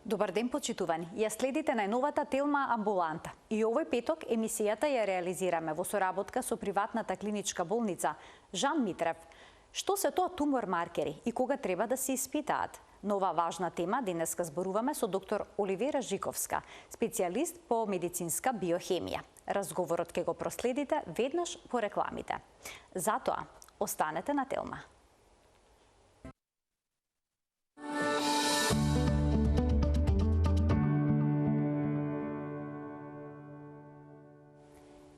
Добар ден, почитувани. Ја следите најновата Телма амбуланта. И овој петок емисијата ја реализираме во соработка со приватната клиничка болница Жан Митрев. Што се тоа тумор маркери и кога треба да се испитаат? На ова важна тема денеска зборуваме со доктор Оливера Жиковска, специјалист по медицинска биохемија. Разговорот ќе го проследите веднаш по рекламите. Затоа, останете на Телма.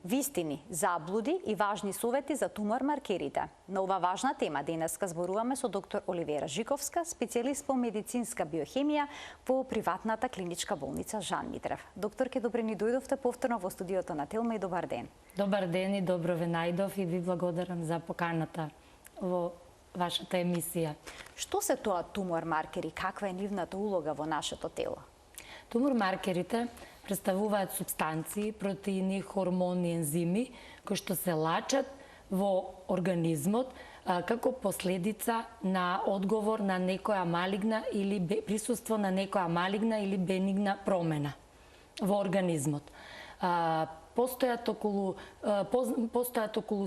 Вистини, заблуди и важни совети за тумор маркерите. На ова важна тема денеска зборуваме со доктор Оливера Жиковска, специјалист по медицинска биохемија во приватната клиничка болница Жан Митрев. Докторке, добре ни дојдовте повторно во студиото на Телма и добар ден. Добар ден и добро ве најдов и ви благодарам за поканата во вашата емисија. Што се тоа тумор маркери? Каква е нивната улога во нашето тело? Тумор маркерите представуваат супстанции, протеини, хормони, ензими кои што се лачат во организмот како последица на одговор на некоја малигна или присуство на некоја малигна или бенигна промена во организмот. Постојат околу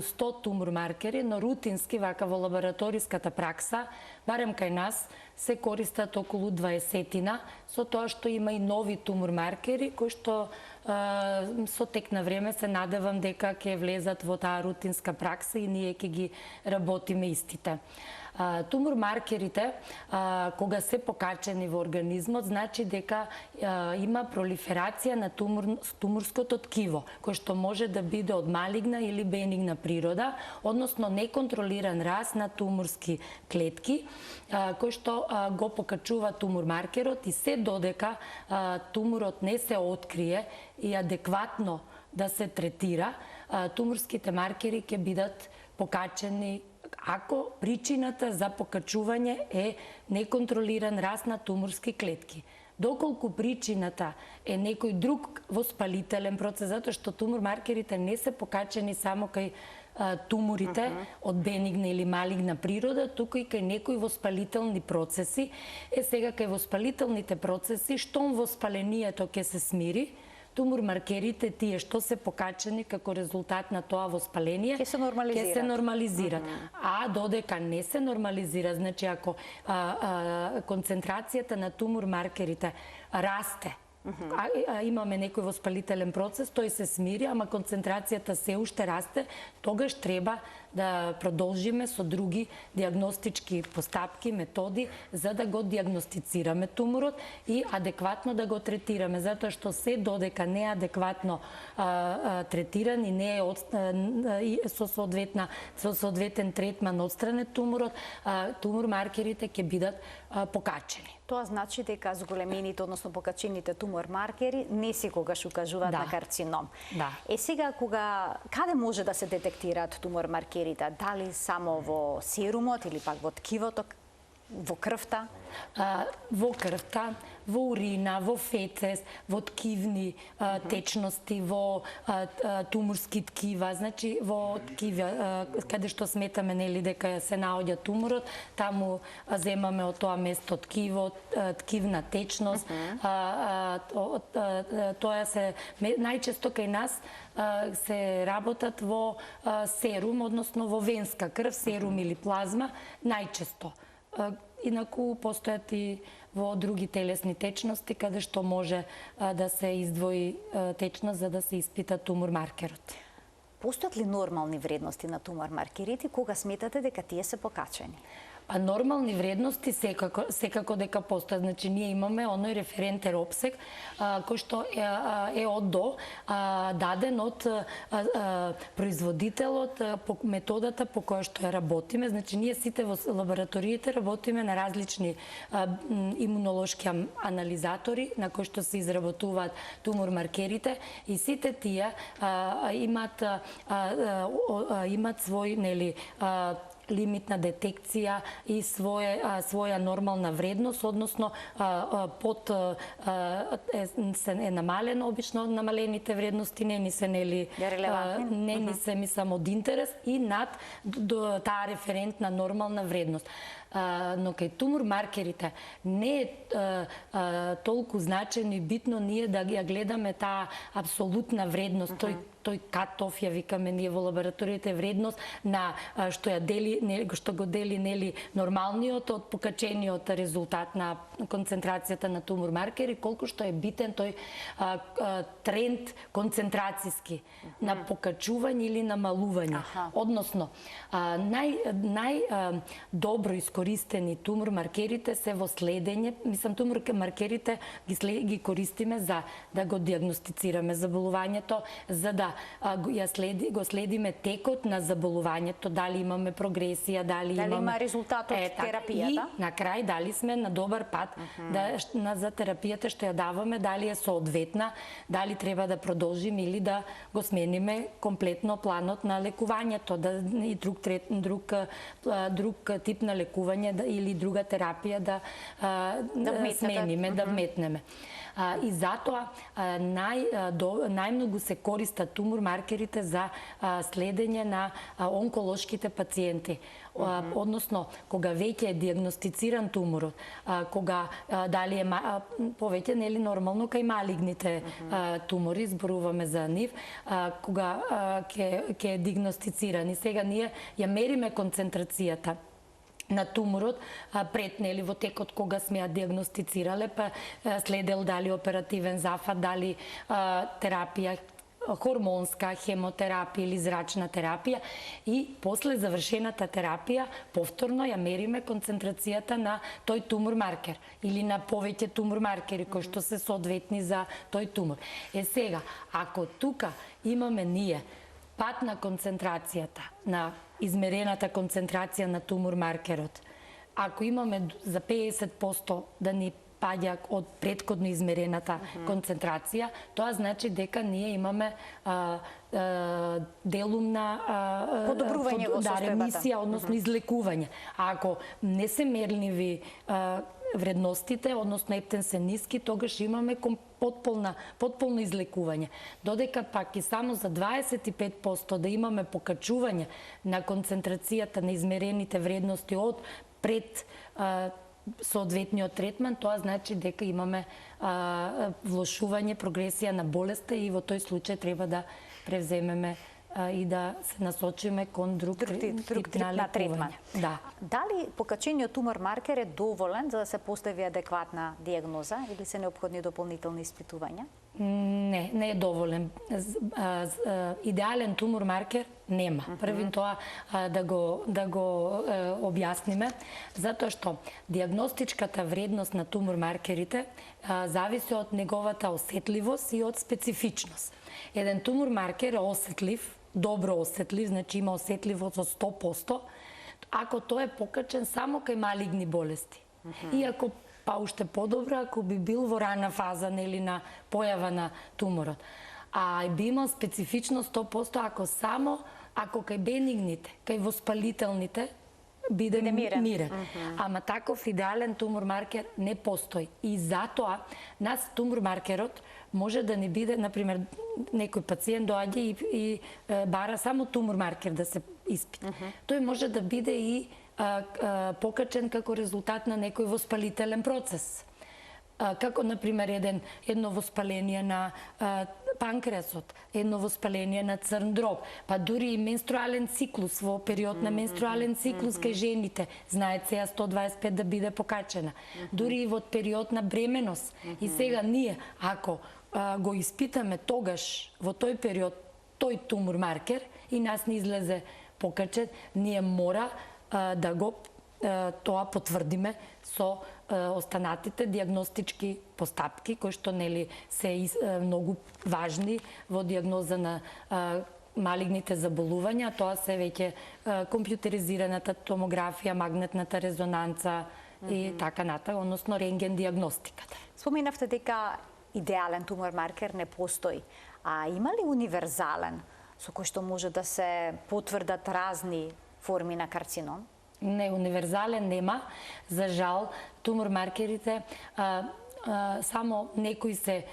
100 тумор маркери, но рутински вака во лабораториската пракса, барем кај нас, се користат околу 20-тина, со тоа што има и нови тумор маркери кои што со тек на време се надевам дека ќе влезат во таа рутинска пракса и ние ќе ги работиме истите. Тумор маркерите, кога се покачени во организмот, значи дека има пролиферација на туморското ткиво, кој што може да биде од малигна или бенигна природа, односно неконтролиран раст на туморски клетки, кој што го покачува тумор маркерот и се додека туморот не се открие и адекватно да се третира, туморските маркери ќе бидат покачени ако причината за покачување е неконтролиран раст на туморски клетки. Доколку причината е некој друг воспалителен процес, затоа што тумор маркерите не се покачени само кај туморите од бенигна или малигна природа, туку и кај некои воспалителни процеси. Сега кај воспалителните процеси, штом воспалението ќе се смири, тумор маркерите тие што се покачени како резултат на тоа воспаление ќе се нормализират. А додека не се нормализира, значи ако концентрацијата на тумор маркерите расте, имаме некој воспалителен процес, тој се смири, ама концентрацијата се уште расте, тогаш треба да продолжиме со други диагностички постапки, методи, за да го диагностицираме туморот и адекватно да го третираме, затоа што се додека не е адекватно третиран и не е со соодветен третман отстране туморот, тумор маркерите ќе бидат покачени. Тоа значи дека зголемените, односно покачените тумор маркери не секогаш укажуваат на карцином. Сега каде може да се детектираат тумор маркерите? Дали само во серумот или пак во ткивото, во крвта? Во крвта, во урина, во фетес, во ткивни течности, во туморски ткива, значи во ткива каде што сметаме дека се наоѓа туморот, таму земаме од тоа место ткиво, ткивна течност. Тоа се најчесто кај нас се работат во серум, односно во венска крв, серум или плазма, најчесто. Инаку постојат и во други телесни течности каде што може да се издвои течност за да се испита тумор маркерот. Постојат ли нормални вредности на тумор маркерите кога сметате дека тие се покачени? Нормални вредности секако дека постојат. Значи, ние имаме оној референтен опсег кој што е од до даден од производителот по методата по која што ја работиме. Значи, ние сите во лабораториите работиме на различни имунолошки анализатори на кои што се изработуваат тумор маркерите и сите тие имаат свој лимит на детекција и своја нормална вредност, односно под е намалено, обично намалените вредности не ни се од интерес и над таа референтна нормална вредност. но кај тумор маркерите не е толку значено и битно ние да ја гледаме таа апсолутна вредност, тој кат-оф ја викаме ние во лабораторијата, вредност на што го дели нели нормалниот од покачениот резултат на концентрацијата на тумор маркери, колку што е битен тој тренд концентрацијски на покачување или намалување. Односно, најдобро искористени тумор маркерите се во следење, мислам тумор маркерите ги користиме за да го диагностицираме заболувањето, за да го следиме текот на заболувањето, дали имаме прогресија, дали има резултат од терапијата. И на крај дали сме на добар пат за терапијата што ја даваме, дали е соодветна, дали треба да продолжиме или да го смениме комплетно планот на лекувањето, и друг тип на лекување или друга терапија да смениме, да вметнеме. И затоа најмногу се користат тумор маркерите за следење на онколошките пациенти. Односно, кога веќе е диагностициран туморот, кога дали е повеќе нели нормално кај малигните тумори, зборуваме за нив, кога ќе е диагностициран. И сега ние ја мериме концентрацијата на туморот пред нели во текот кога сме ја диагностицирале, па следел дали оперативен зафат, дали терапија хормонска, хемотерапија или зрачна терапија, и после завршената терапија повторно ја мериме концентрацијата на тој тумор маркер или на повеќе тумор маркери кои што се соодветни за тој тумор. Сега, ако тука имаме ние пат на концентрацијата, на измерената концентрација на тумор маркерот, ако имаме за 50% да ни паѓа од претходно измерената концентрација, тоа значи дека ние имаме делумна подобрување во состојбата. Ремисија, односно излекување. А ако не се мерливи вредностите, односно ептен се ниски, тогаш имаме потполно излекување. Додека пак и само за 25% да имаме покачување на концентрацијата на измерените вредности од пред соодветниот третман, тоа значи дека имаме влошување, прогресија на болеста и во тој случај треба да превземеме и да се насочиме кон друг тип на третман. Да. Дали покачениот тумор маркер е доволен за да се постави адекватна дијагноза или се неопходни дополнителни испитувања? Не е доволен. Идеален тумор маркер нема. Првин тоа да го објасниме, затоа што дијагностичката вредност на тумор маркерите зависи од неговата осетливост и од специфичност. Еден тумор маркер е осетлив, добро осетлив, значи има осетливост од 100%, ако тој е покачен само кај малигни болести. Иако па уште подобро ако би бил во рана фаза нели на појава на туморот. А би имал специфично 100% ако кај бенигните, кај воспалителните биде мирен. Ама таков идеален тумор маркер не постои. И затоа нас тумор маркерот може да не биде, например, некој пациент доаѓа и бара само тумор маркер да се испита. Тој може да биде и покачен како резултат на некој воспалителен процес. Како, например, едно воспаление на панкреасот, едно воспаление на црн дроб, па дури и менструален циклус, во период на менструален циклус кај жените, знаете сега 125 да биде покачена. Дури и во период на бременост. И сега ние, ако го испитаме тогаш, во тој период, тој тумор маркер, и нас не излезе покачен, ние мора да го тоа потврдиме со останатите дијагностички постапки кои што нели се многу важни во дијагноза на малигните заболувања, тоа се веќе компјутеризираната томографија, магнетната резонанца и така натаму, односно рентген дијагностиката. Споменавте дека идеален тумор маркер не постои, а има ли универзален со кој што може да се потврдат разни форми на карцином? Не, универзален нема. За жал, тумор маркерите само некои се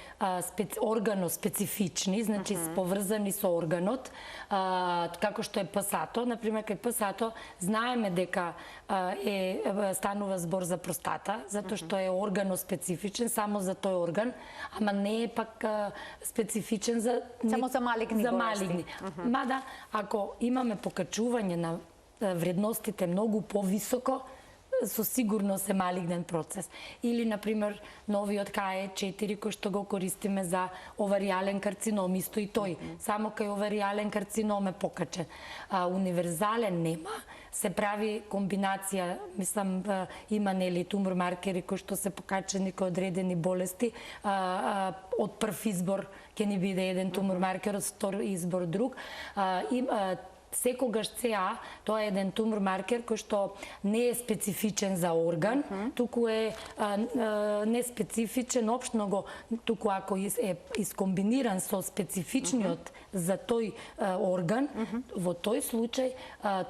органоспецифични, значи поврзани со органот, како што е ПСАТО. Например, кај ПСАТО знаеме дека станува збор за простата, затоа што е органоспецифичен само за тој орган, ама не е пак специфичен за само за малигни болести. Мада, ако имаме покачување на вредностите многу повисоко, со сигурност е малигнен процес. Или, например, новиот KE4 кој што го користиме за оваријален карцином, исто и тој. Само кај оваријален карцином е покачен. Универзален нема, се прави комбинација, мислам, има нели тумор маркери кои што се покачени кај одредени болести, од прв избор ќе ни биде еден тумор маркер, од втор избор друг. Секогаш ЦА, тоа е еден тумор маркер кој што не е специфичен за орган, туку е неспецифичен, опшно го, туку ако е искомбиниран со специфичниот за тој орган, во тој случај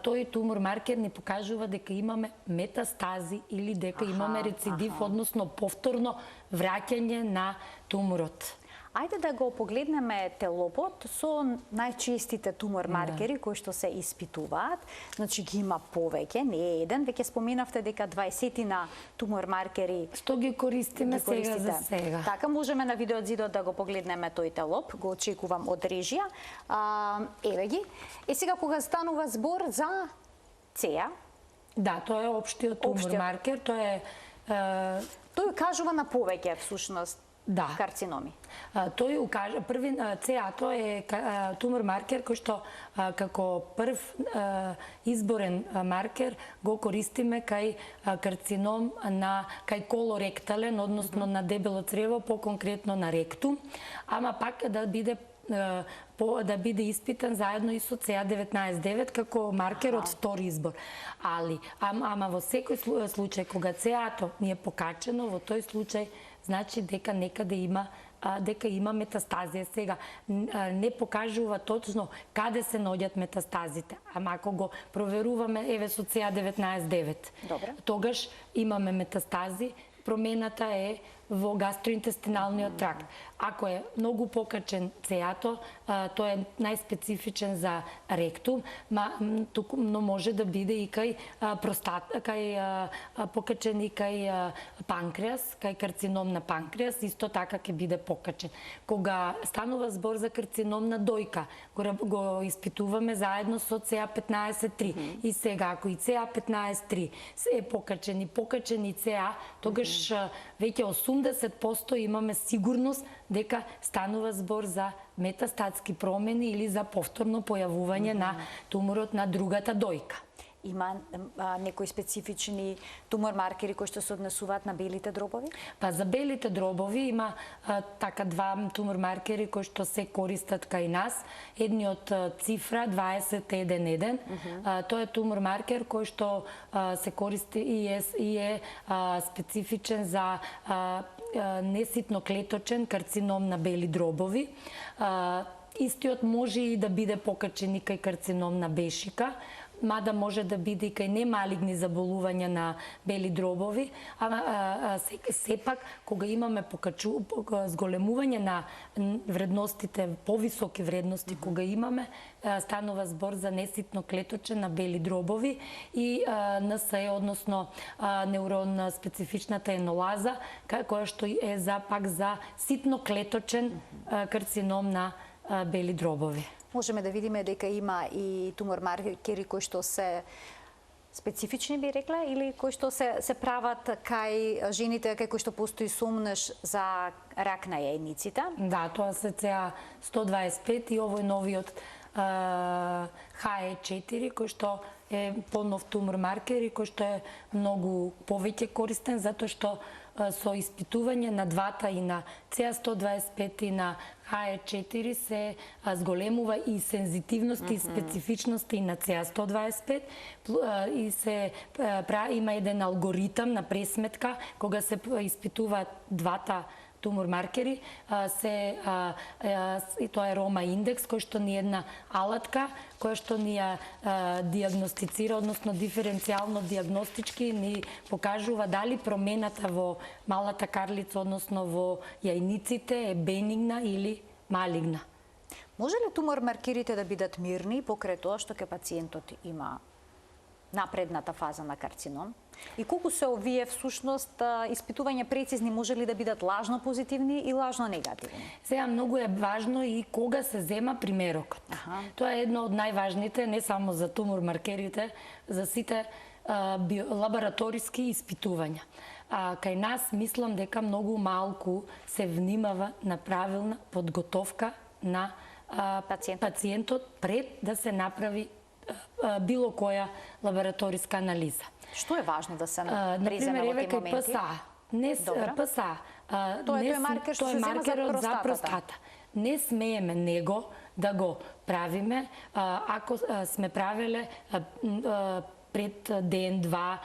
тој тумор маркер ни покажува дека имаме метастази или дека имаме рецидив, односно повторно враќање на туморот. Ајде да го погледнеме телопот со најчестите тумор маркери кои што се испитуваат. Значи ги има повеќе, не е еден, веќе споменавте дека 20 тумор маркери што ги користиме сега за сега. Така можеме на видеозидот да го погледнеме тој телоп, го очекувам од режија. Еве ги. Сега кога станува збор за ЦЕА, да, тоа е општиот тумор маркер, тоа е тој кажува на повеќе всушност. Да. Карциноми. Тој укажа први ЦА-то е тумор маркер кој што како прв изборен маркер го користиме кај карцином кај колоректален, односно на дебело црево, по-конкретно на ректум, ама пак да биде испитан заедно и со CA19-9 како маркер од втори избор. Ама во секој случај кога ЦА-то ни е покачено, во тој случај значи дека некаде има метастазија. Сега не покажува точно каде се наоѓаат метастазите, ама ако го проверуваме еве со CA19-9, тогаш имаме метастази, промената е во гастроинтестиналниот тракт. Ако е многу покачен ЦА-то, тој е најспецифичен за ректум, но може да биде и кај покачен и кај панкреас, кај карцином на панкреас, исто така ќе биде покачен. Кога станува збор за карцином на дојка, го испитуваме заедно со CA15-3. И сега, ако и CA15-3 е покачен и ЦА, тогаш веќе 80% имаме сигурност дека станува збор за метастатски промени или за повторно појавување на туморот на другата дојка. Има некои специфични тумор маркери кои што се однесуваат на белите дробови? Па за белите дробови има така два тумор маркери кои што се користат кај нас. Едниот цифра 21-1. Тој е тумор маркер кој што се користи и е специфичен за неситно клеточен карцином на бели дробови. Истиот може и да биде покачен и кај карцином на бешика, мада може да биде и кај немалигни заболувања на бели дробови, ама сепак кога имаме зголемување на вредностите, повисоки вредности кога имаме, станува збор за неситно клеточен на бели дробови и НСЕ, односно неурон специфичната енолаза, која што е пак за ситно клеточен карцином на бели дробови. Можеме да видиме дека има и тумор маркери кои што се специфични, би рекла, или кои што се прават кај жените кај кои што постои сумнеш за рак на јајниците? Да, тоа се CA125 и овој новиот HE4 кој што е понов тумор маркер и кој што е многу повеќе користен затоа што со испитување на двата и на CA125 и на HE4 се зголемува и сензитивност и специфичност и на CA125 и се има еден алгоритам на пресметка кога се испитуваат двата тумор маркери и тоа е Рома индекс, кој што ни е една алатка која што ни ја диагностицира, односно диференцијално диагностички ни покажува дали промената во малата карлица, односно во јајниците е бенигна или малигна. Може ли тумор маркерите да бидат мирни покрај тоа што ке пациентот има напредната фаза на карцином? И колку се овие всушност испитувања прецизни, може ли да бидат лажно позитивни и лажно негативни? Сега многу е важно и кога се зема примерокот. Тоа е едно од најважните, не само за тумор маркерите, за сите лабораториски испитувања. Кај нас мислам дека многу малку се внимава на правилна подготовка на пациентот пред да се направи било која лабораториска анализа. Што е важно да се преземе во тие моменти? ПСА. Тоа е маркер што се зема за простатата. Не смееме него да го правиме ако сме правеле пред ден-два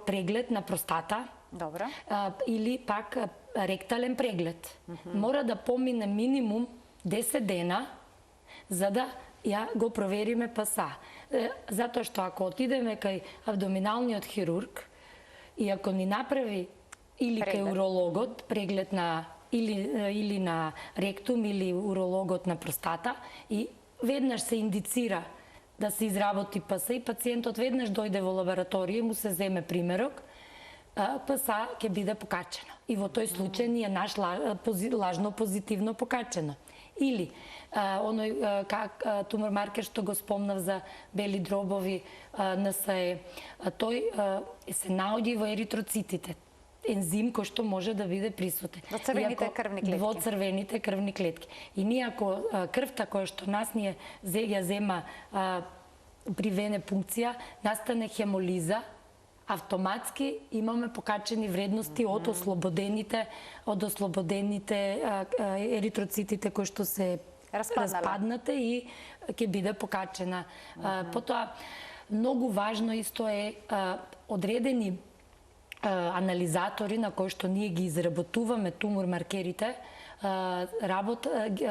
преглед на простата. Добро. Или пак ректален преглед. Мора да помине минимум 10 дена за да ја го провериме ПСА. Затоа што ако отидеме кај абдоминалниот хирург и ако ни направи или кај урологот преглед на или на ректум или урологот на простата и веднаш се индицира да се изработи ПСА и пациентот веднаш дојде во лабораторија и му се земе примерок, ПСА ќе биде покачено. И во тој случај ни е наш лажно позитивно покачено. Или оној тумор маркер што го спомнав за бели дробови НСЕ, тој се наоѓа во еритроцитите, ензим кој што може да биде присутен во црвените крвни клетки. Во црвените крвни клетки. И ние ако крвта која што нас ни ја зема при венепункција, настане хемолиза, автоматски имаме покачени вредности од ослободените еритроцитите кои што се распаднате и ќе биде покачена. Потоа многу важно исто е одредени анализатори на кои што ние ги изработуваме тумор маркерите,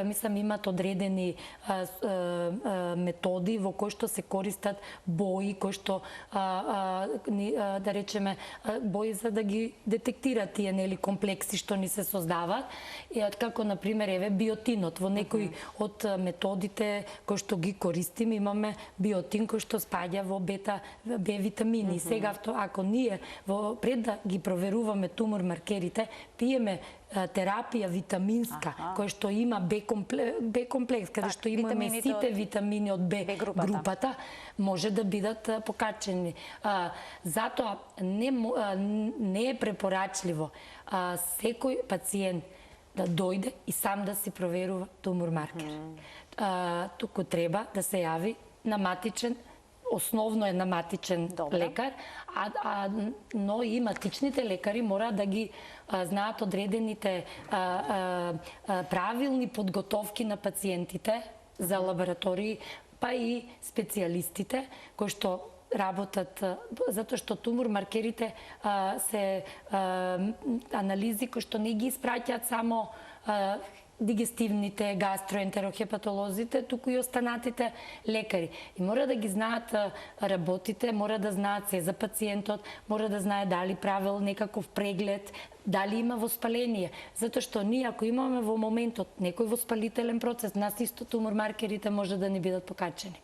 мислам имат одредени методи во кои што се користат бои, кои што да речеме бои за да ги детектираат тие комплекси што ни се создаваат, како на пример еве биотинот. Во некои од методите кои што ги користиме имаме биотин кој што спаѓа во Б витамини. Сега ако ние пред да ги проверуваме тумор маркерите, пиеме терапија витаминска, која што има Б комплекс, каде што имаме сите витамини од Б групата, може да бидат покачени. Затоа не е препорачливо секој пациент да дојде и сам да си проверува тумор маркер. Туку треба да се јави на матичен, основно е на матичен лекар, но и матичните лекари мора да ги знаат одредените правилни подготовки на пациентите за лаборатории, па и специјалистите кои што работат, затоа што тумор маркерите се анализи кои што не ги испраќаат само дигестивните, гастроентерохепатолозите, туку и останатите лекари. И мора да ги знаат работите, мора да знаат се за пациентот, мора да знае дали правил некаков преглед, дали има воспаление. Затоа што ние ако имаме во моментот некој воспалителен процес, нас исто тумор маркерите може да не бидат покачени.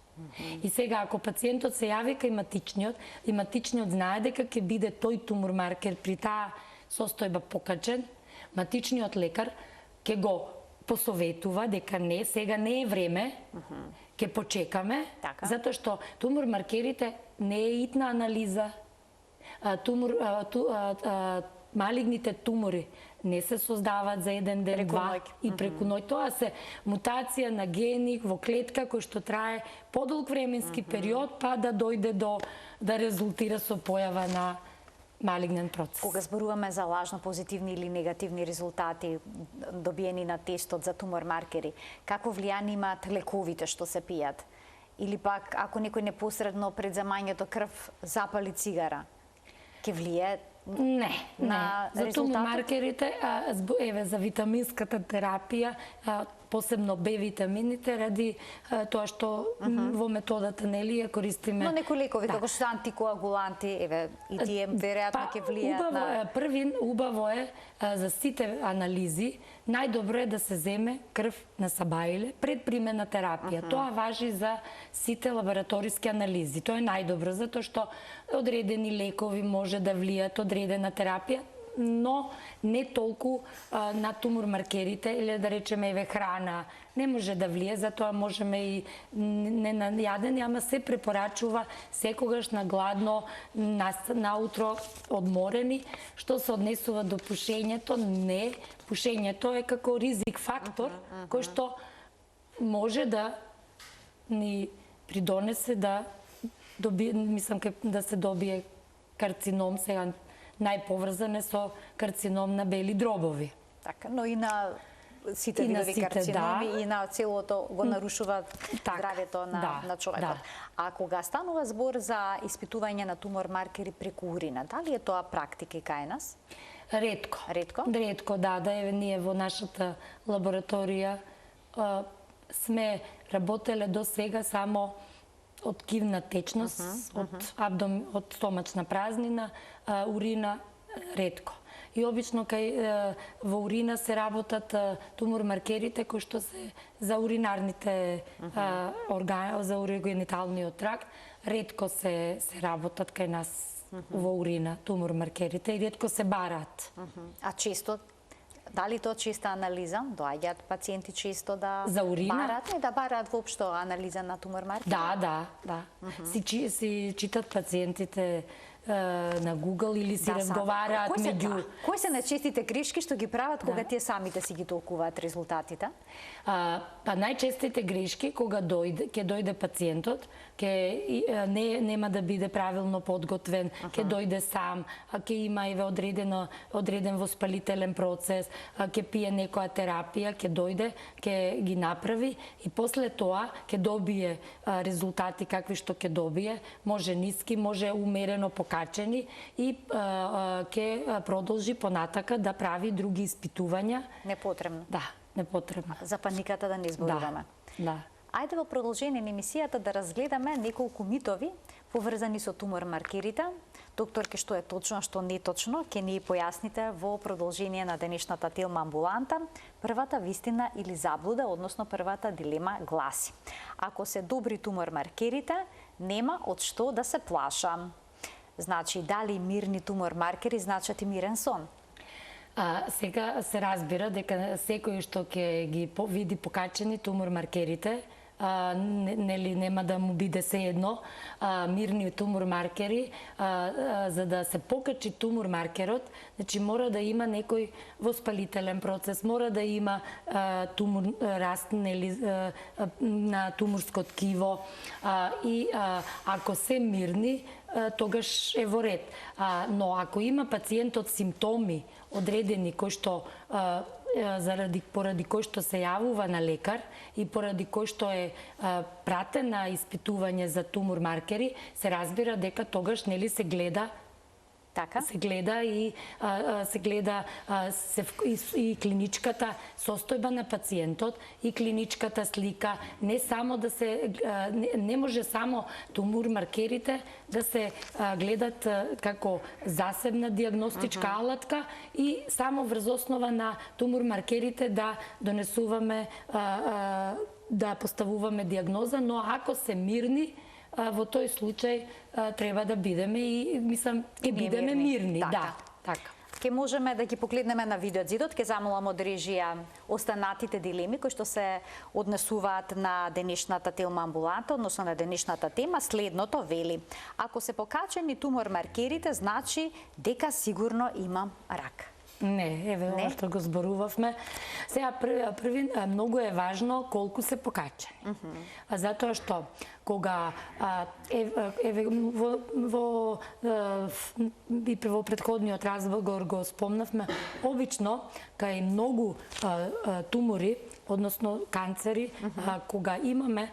И сега ако пациентот се јави кај матичниот, и матичниот знае дека ќе биде тој тумор маркер при таа состојба покачен, матичниот лекар ќе го посоветува дека не, сега не е време, ќе почекаме, затоа што тумор маркерите не е итна анализа. Малигните тумори не се создаваат за еден ден, два и преку ноќ. Тоа се мутација на гени во клетка кој што трае подолг временски период, па да дојде да резултира со појава на малигнен процес. Кога зборуваме за лажно позитивни или негативни резултати добиени на тестот за тумор маркери, какво влијание имаат лековите што се пијат? Или пак ако некој непосредно пред земањето крв запали цигара, ќе влие Не, на за резултатот? тумор-маркерите, еве за витаминската терапија, посебно Б витамините, ради тоа што во методата нели ја користиме. Но некои лекови како што се антикоагуланти, еве и тие веројатно ќе влијат на Убаво е за сите анализи, најдобро е да се земе крв на сабаиле пред примена терапија. Тоа важи за сите лабораториски анализи. Тоа е најдобро затоа што одредени лекови може да влијат одредена терапија, но не толку на тумор-маркерите или да речеме еве храна не може да влие, затоа можеме и не на јадење, ама се препорачува секогаш на гладно, наутро одморени. Што се однесува до пушењето, не, пушењето е како ризик фактор кој што може да ни придонесе да се добие карцином, сега најповрзан е со карцином на бели дробови. Така, но и на сите видови карциноми и на целото го нарушуваат здравјето на човекот. А кога станува збор за испитување на тумор-маркери преку урина, дали е тоа практика кај нас? Ретко. Ретко? Ретко, да. Еве ние во нашата лабораторија сме работеле до сега само од кивна течност, од стомачна празнина, урина ретко. И обично во урина се работат тумор-маркерите кои што се за уринарните за урогениталниот тракт, ретко се работат кај нас во урина тумор-маркерите и ретко се бараат. А често дали тоа чиста анализа? Доаѓаат пациенти често да за урина? Бараат и да бараат воопшто анализа на тумор-маркери? Да. Си читат пациентите на Google или си разговараат меѓу... Кои се најчестите грешки што ги прават кога тие самите си ги толкуваат резултатите? Најчестите грешки кога ќе дојде пациентот, нема да биде правилно подготвен, ќе дојде сам, ќе има одреден воспалителен процес, ќе пие некоја терапија, ќе дојде, ќе ги направи и после тоа ќе добие резултати какви што ќе добие, може ниски, може умерено покачени и ќе продолжи понатака да прави други испитувања. Непотребно. Да, непотребно. За паниката да не изборуваме. Да. Ајде во продолжение на емисијата да разгледаме неколку митови поврзани со тумор-маркерите. Докторке, што е точно, што не точно, ќе ни појасните во продолжение на денешната Телма амбуланта. Првата вистина или заблуда, односно првата дилема гласи: ако се добри тумор-маркерите, нема од што да се плашам. Значи, дали мирни тумор-маркери значат и мирен сон? Сега се разбира дека секој што ќе ги види покачени тумор-маркерите, нели нема да му биде сеедно мирни тумор-маркери, за да се покачи тумор-маркерот, значи мора да има некој воспалителен процес, мора да има раст на туморско ткиво и ако се мирни, тогаш е во ред. Но ако има пациентот симптоми одредени кои што поради кој што се јавува на лекар и поради кој што е пратен на испитување за тумор-маркери, се разбира дека тогаш нели се гледа Така? Се гледа и клиничката состојба на пациентот и клиничката слика, не само да се не може само тумор-маркерите да се гледат како засебна дијагностичка алатка и само врз основа на тумор-маркерите да донесуваме да поставуваме дијагноза, но ако се мирни, во тој случај треба да бидеме и мислам ќе бидеме мирни. Да, така. Ке можеме да ги погледнеме на видеозидот, ке замолам од режија останатите дилеми кои што се однесуваат на денешната Телма амбуланта, односно на денешната тема. Следното вели: ако се покачени тумор-маркерите, значи дека сигурно имам рак. Не, еве ова што го зборувавме. Сега први многу е важно колку се покачени. Затоа што кога во претходниот разговор го спомнавме, обично кај многу тумори, односно канцери, кога имаме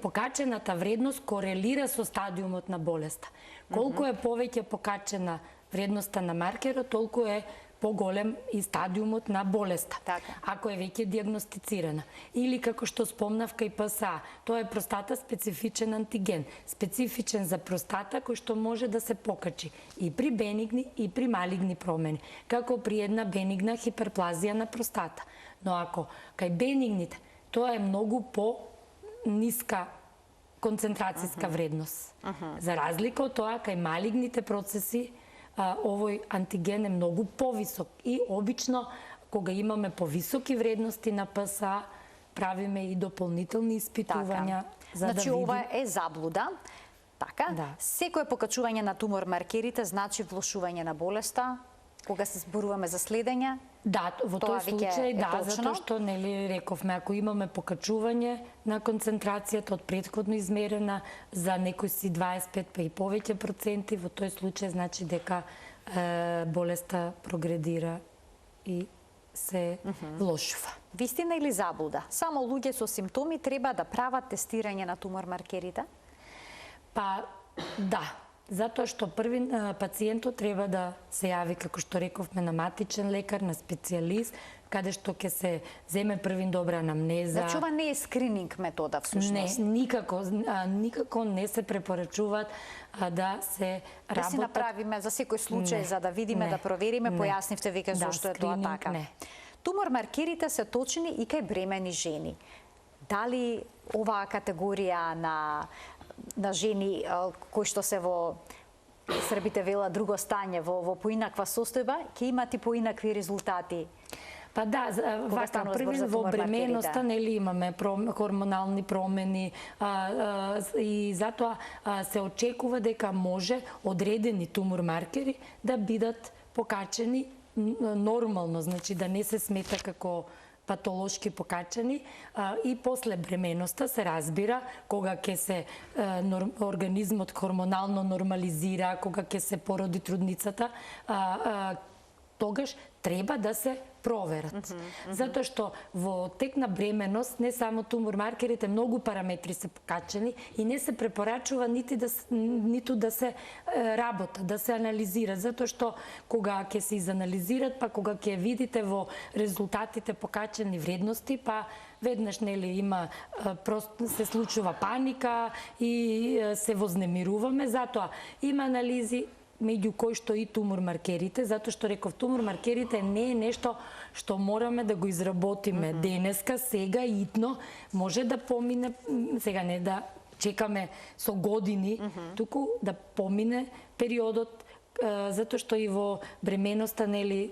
покачената вредност корелира со стадиумот на болеста. Колку е повеќе покачена вредноста на маркерот, толку е поголем и стадиумот на болеста. Така. Ако е веќе диагностицирана. Или како што спомнав кај ПСА, тоа е простата специфичен антиген, специфичен за простата кој што може да се покачи и при бенигни и при малигни промени, како при една бенигна хиперплазија на простата. Но ако кај бенигните тоа е многу по ниска концентрацијска вредност. За разлика од тоа кај малигните процеси овој антиген е многу повисок и обично кога имаме повисоки вредности на ПСА правиме и дополнителни испитувања за да значи видим. ова е заблуда. Така? Да. Секое покачување на тумор маркерите значи влошување на болеста. Кога се зборуваме за следење, да, во тоа тој веќе случај е да, точно. затоа што нели рековме ако имаме покачување на концентрацијата од претходно измерена за некои си 25 па и повеќе проценти, во тој случај значи дека болеста прогредира и се влошува. Вистина или заблуда? Само луѓе со симптоми треба да прават тестирање на тумор маркерите? Па да, затоа што први пациентот треба да се јави, како што рековме, на матичен лекар, на специјалист, каде што ќе се земе први добра анамнеза. Значи ова не е скрининг метода всушност. Не, никако не се препорачуваат да се Да работат. си направиме за секој случај, за да видиме, да провериме, појаснивте веќе зошто е тоа така. Не. Тумор маркерите се точни и кај бремени жени. Дали оваа категорија на жени кои што се во Србите вела друго стање, во поинаква состојба, ќе имат и поинакви резултати? Па да, вака, први во бременоста нели имаме хормонални промени и затоа се очекува дека може одредени тумор маркери да бидат покачени нормално, значи да не се смета како патолошки покачани и после бременоста се разбира кога ќе се организмот хормонално нормализира, кога ќе се породи трудницата, тогаш треба да се проверат. Затоа што во тек на бременост не само тумор маркерите, многу параметри се покачени и не се препорачува ниту да се работа, да се анализира, затоа што кога ќе се изанализират, па кога ќе видите во резултатите покачени вредности, па веднаш нели има просто се случува паника и се вознемируваме, затоа има анализи меѓу кои што и тумор маркерите, затоа што реков тумор маркерите не е нешто што мораме да го изработиме денеска, сега итно, може да помине, сега не да чекаме со години, туку да помине периодот, затоа што и во бременоста нели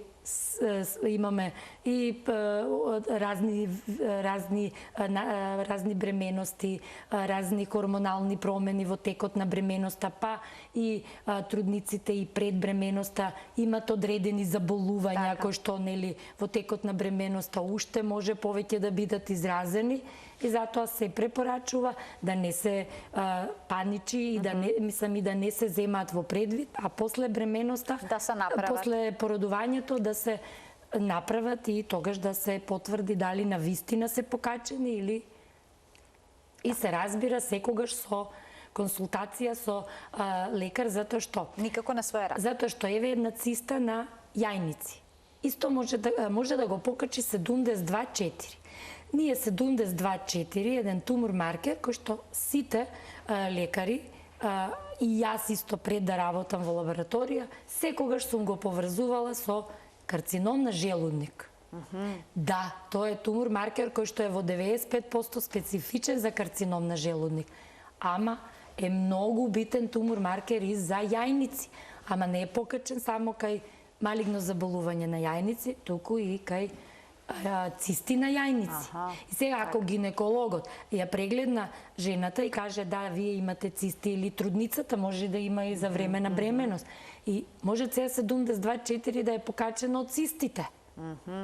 имаме и разни бременности, разни хормонални промени во текот на бременоста, па и трудниците и пред бременоста имат одредени заболувања кои што нели во текот на бременоста уште може повеќе да бидат изразени и затоа се препорачува да не се паничи и да не и да не се земаат во предвид, а после бременоста, да се направат, после породувањето да се направат и тогаш да се потврди дали на вистина се покачени или и се разбира секогаш со консултација со лекар, затоа што никако на своја рак. Затоа што еве една циста на јајници. Исто може да го покачи 72-4. Ние 72-4 еден тумор маркер кој што сите лекари и јас исто пред да работам во лабораторија, секогаш сум го поврзувала со карцином на желудник. Да, тоа е тумор маркер кој што е во 95% специфичен за карцином на желудник. Ама е многу битен тумор маркер и за јајници. Ама не е покачен само кај малигно заболување на јајници, туку и кај цисти на јајници. И сега ако гинекологот ја прегледна жената и каже да, вие имате цисти, или трудницата може да има и за време на бременост. И може сега 72-4 да е покачено од цистите.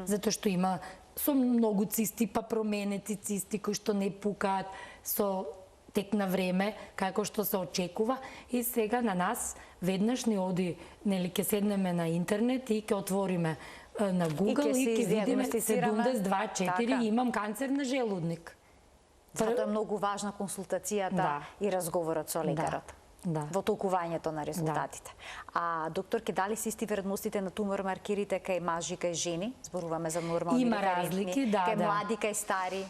Затоа што има со многу цисти, па променети цисти кои што не пукаат со тек на време, како што се очекува. И сега на нас веднаш ни оди, нели, ќе седнеме на интернет и ќе отвориме на Google и ќе видиме 72-4 имам канцер на желудник. Затоа е многу важна консултацијата и разговорот со лекарот. Во толкувањето на резултатите. А докторке, дали се исти вредностите на тумор маркерите кај мажи, кај жени? Зборуваме за нормални референтни, кај млади, кај стари?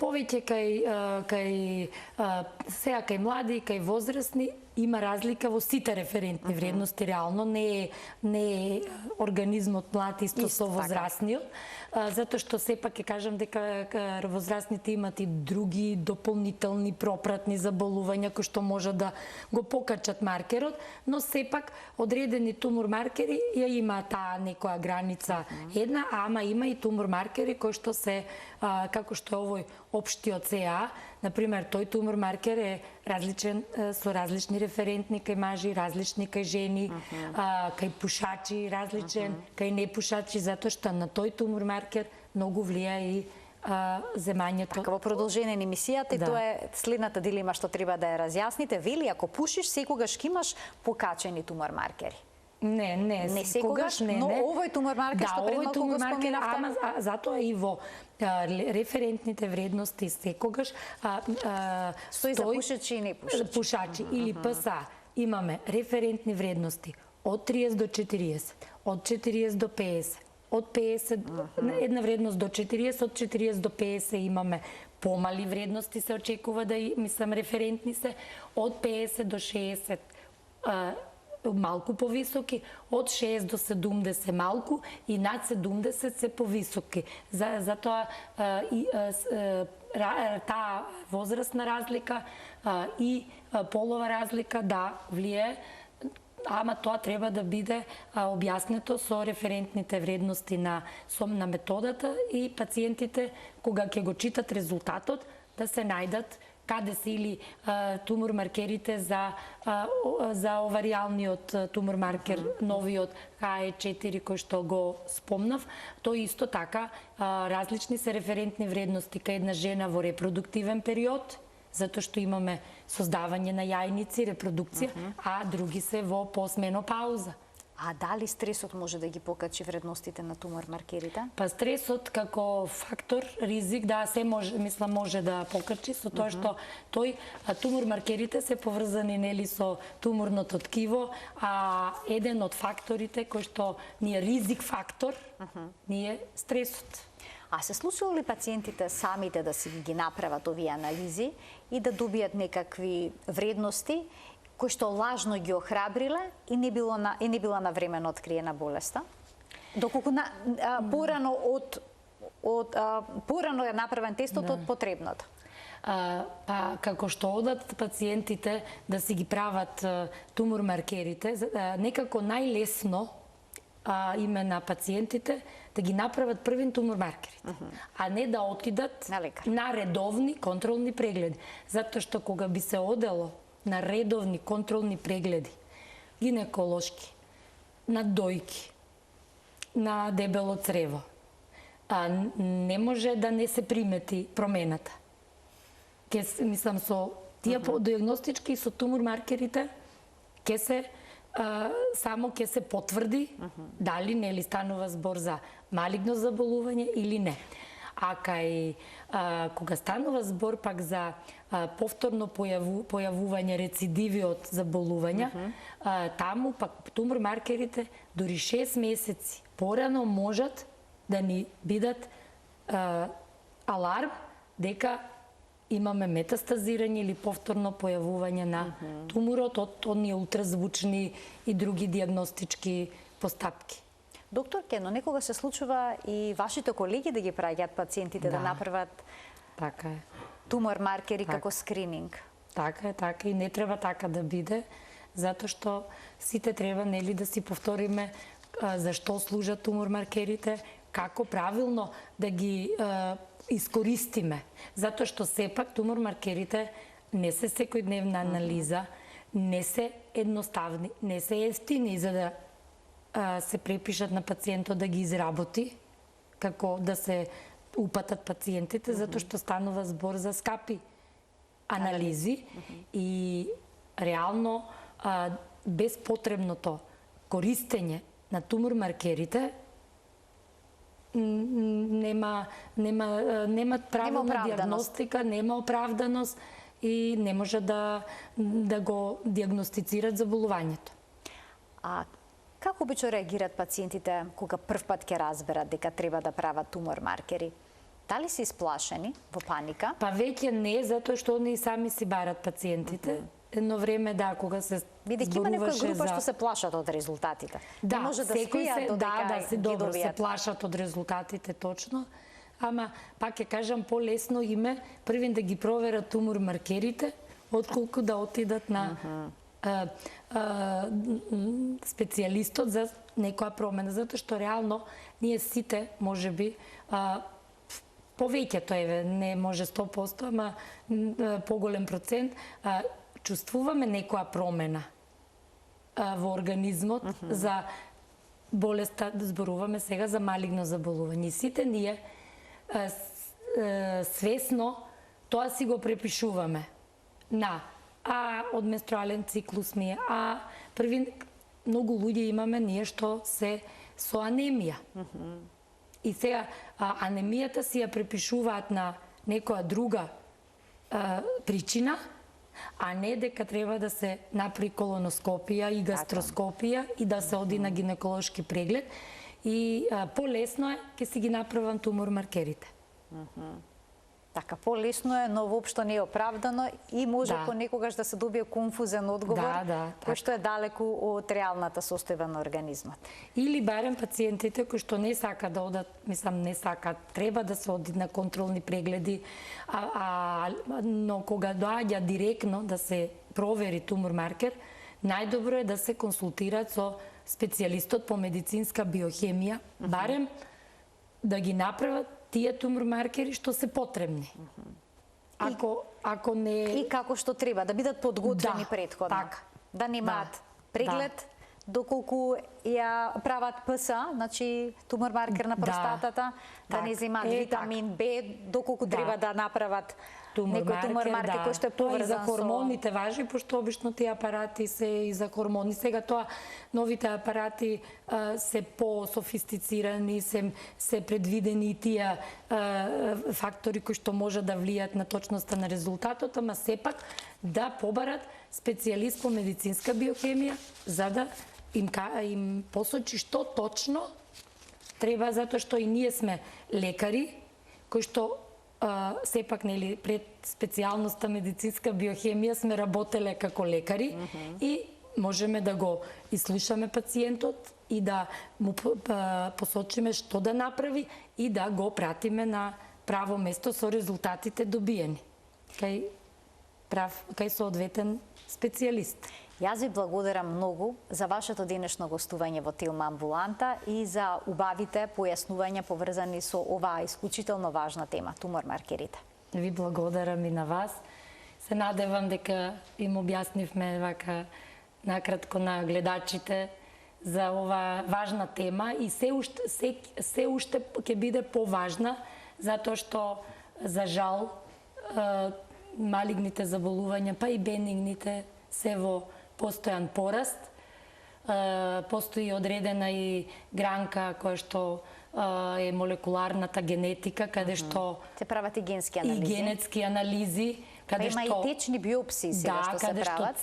Повеќе сега кај млади и кај возрастни има разлика во сите референтни вредности, реално не е организмот млад исто со возрастниот, затоа што сепак ќе кажам дека возрастните имат и други дополнителни пропратни заболувања кои што може да го покачат маркерот, но сепак одредени тумор маркери ја има таа некоја граница една, ама има и тумор маркери кои што се како што е овој општиот СА, например, тој тумор маркер е различен со различни референтни кај мажи, различни кај жени, кај пушачи различен, кај непушачи, затоа што на тој тумор маркер многу влија и земањето. Така, во продолжение на емисијата, и тоа е следната дилема што треба да ја разјасните. Вели, ако пушиш, секогаш ќе имаш покачени тумор маркери. Не секогаш, но овој тумор маркер што пред малку го споменавте. Ама затоа и во референтните вредности секогаш стои за пушачи и непушачи. Пушачи или ПСА имаме референтни вредности од 30 до 40, од 40 до 50, од 50 една вредност до 40, од 40 до 50 имаме помали вредности се очекува да мислам референтни се, од 50 до 60 малку повисоки, од 6 до 70 малку и над 70 се повисоки. Затоа таа возрастна разлика и полова разлика влие, ама тоа треба да биде објаснето со референтните вредности на методата и пациентите кога ќе го читат резултатот да се најдат каде се или тумор маркерите за оваријалниот тумор маркер, новиот KE4 кој што го спомнав, тој исто така различни се референтни вредности кај една жена во репродуктивен период, затоа што имаме создавање на јајници, репродукција, а други се во постменопауза. А дали стресот може да ги покачи вредностите на тумор маркерите? Па стресот како фактор, ризик, се може да покачи со тоа што тумор маркерите се поврзани нели со туморното ткиво, а еден од факторите кој што ни е ризик фактор, ни е стресот. А се случило ли пациентите самите да си ги направат овие анализи и да добијат некакви вредности кои што лажно ги охрабриле и не била навремено откриена болеста? Доколку порано е направен тестот од потребното? Па како што одат пациентите да си ги прават тумор маркерите, некако најлесно име на пациентите да ги направат првин тумор маркерите, а не да отидат на редовни контролни прегледи. Затоа што кога би се одело на редовни контролни прегледи, гинеколошки, на дојки, на дебело црево, не може да не се примети промената. Мислам, со тие диагностички и со тумор маркерите само ќе се потврди дали нели станува збор за малигно заболување или не. А кога станува збор пак за повторно појавување рецидиви од заболувања, таму пак тумор маркерите дури 6 месеци порано можат да ни бидат аларм дека имаме метастазирање или повторно појавување на туморот од оние ултразвучни и други диагностички постапки. Докторке, но некога се случува и вашите колеги да ги праќаат пациентите да направат тумор маркери како скрининг. Така е, и не треба така да биде, затоа што сите треба нели да си повториме зашто служат тумор маркерите, како правилно да ги искористиме. Затоа што сепак тумор маркерите не се секојдневна анализа, не се едноставни, не се ефтини за да се препишат на пациентот да ги изработи, како да се упатат пациентите, затоа што станува збор за скапи анализи и реално без потребното користење на тумор маркерите нема правилна диагностика, нема оправданост и не може да го диагностицират заболувањето. А како обично реагираат пациентите кога првпат ќе разберат дека треба да прават тумор маркери? Дали се исплашени во паника? Па веќе не, затоа што они сами си барат пациентите. Едно време, да, кога се бидејќи има некоја група што се плашат од резултатите. Да, не може да скријат додека се добро се плашат од резултатите, точно. Ама, пак ќе кажам, полесно име првин да ги проверат тумор маркерите, отколку да отидат на специјалистот за некоја промена, затоа што реално ние сите, можеби, повеќето, не може 100%, ама поголем процент, чувствуваме некоја промена во организмот за болеста, зборуваме сега за малигно заболување. Сите ние свесно тоа си го препишуваме на од менструален циклус ми е, први многу луѓе имаме ние што се со анемија. И сега анемијата си ја препишуваат на некоја друга причина, а не дека треба да се направи колоноскопија и гастроскопија и да се оди на гинеколошки преглед. И полесно е ќе си ги направам тумор маркерите. Така, полесно е, но воопшто не е оправдано и може понекогаш да се добие конфузен одговор, кој што е далеку од реалната состојба на организмот. Или барем пациентите кои што не сакаат да одат, не сакаат, треба да се оди на контролни прегледи, но кога доаѓа директно да се провери тумор маркер, најдобро е да се консултираат со специјалистот по медицинска биохемија, барем да ги направат тие тумор маркери што се потребни. Ако не... И како што треба, да бидат подготвени предходно. Да немаат преглед, доколку ја прават ПСА, значи тумор маркер на простатата, да не земаат витамин Б, доколку треба да направат некој тумор маркер кој што е поврзан со... За хормоните важи, пошто обично тие апарати се и за хормони. Сега тоа, новите апарати се по-софистицирани, се предвидени и тие фактори кои што може да влијат на точноста на резултатот, ама сепак да побарат специјалист по медицинска биохемија, за да им посочи што точно треба, затоа што и ние сме лекари, кои што сепак, нели, пред специјалноста медицинска биохемија сме работеле како лекари и можеме да го ислушаме пациентот и да му посочиме што да направи и да го пратиме на право место со резултатите добиени кај соодветен специјалист. Јас ви благодарам многу за вашето денешно гостување во Телма амбуланта и за убавите појаснувања поврзани со оваа исклучително важна тема, тумор маркерите. Ви благодарам и на вас. Се надевам дека им објаснивме вака накратко на гледачите за оваа важна тема и се уште ќе биде поважна, затоа што за жал малигните заболувања, па и бенигните се во постојан пораст. Постои одредена и гранка која што е молекуларната генетика, каде што се прават и генски анализи. И генетски анализи, каде што има и течни биопсии сега што се прават.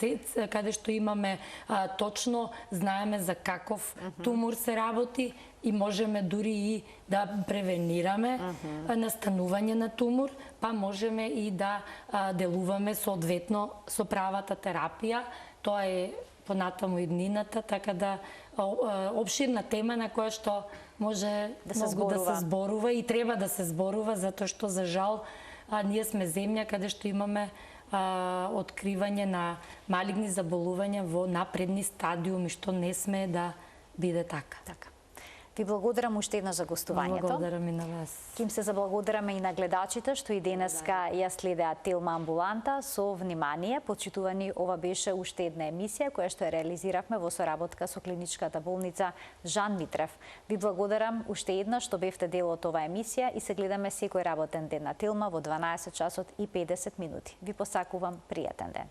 Каде што имаме точно знаеме за каков тумор се работи и можеме дури и да превенираме настанување на тумор, па можеме и да делуваме соодветно со правата терапија. Тоа е понатаму иднината, така да опширна тема на која што може да се зборува и треба да се зборува, затоа што за жал ние сме земја каде што имаме откривање на малигни заболувања во напредни стадиуми, што не сме да биде така. Ви благодарам уште еднаш за гостувањето. Благодарам и на вас. Ким се заблагодараме и на гледачите што и денеска ја следеа Телма амбуланта. Со внимание, почитувани, ова беше уште една емисија која што ја реализиравме во соработка со клиничката болница Жан Митрев. Ви благодарам уште еднаш што бевте дел од оваа емисија и се гледаме секој работен ден на Телма во 12 часот и 50 минути. Ви посакувам пријатен ден.